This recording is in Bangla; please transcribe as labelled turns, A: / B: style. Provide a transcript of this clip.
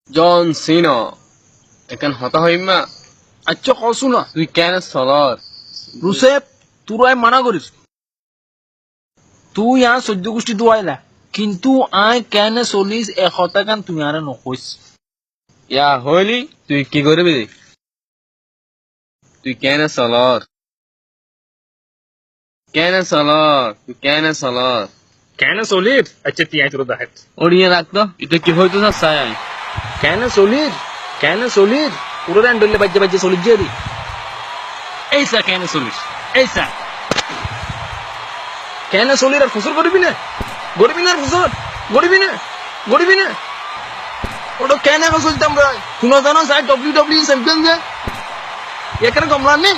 A: জন সিনা এখন হতা হইমা
B: আচ্ছা কসু না
A: তুই কেন চলত
B: রুসেপ তুই মানা করিস তুই আর সহ্য গোষ্ঠী দুয়াইলা কিন্তু আয় কেন চলিস এশটা গান তুমি আর নকইস
A: ইয়া হইলি তুই কি করবি তুই কেন চলত তুই কেন চলত
B: কেন চলির আচ্ছা তিয়াই তোর দেখাত
A: ওড়িয়ে রাখতো এটা কি হইতো না চাই
B: কেন চলির পুরো রান ডলে বাজে বাজে চলির যে এইসা কেন চলিস এইসা কেন চলির আর ফুসর করবি না আর ফুসর গড়বি না ওটা কেন এখন চলতাম ভাই তুমি জানো স্যার ডব্লিউ চ্যাম্পিয়ন যে এখানে কমলার নেই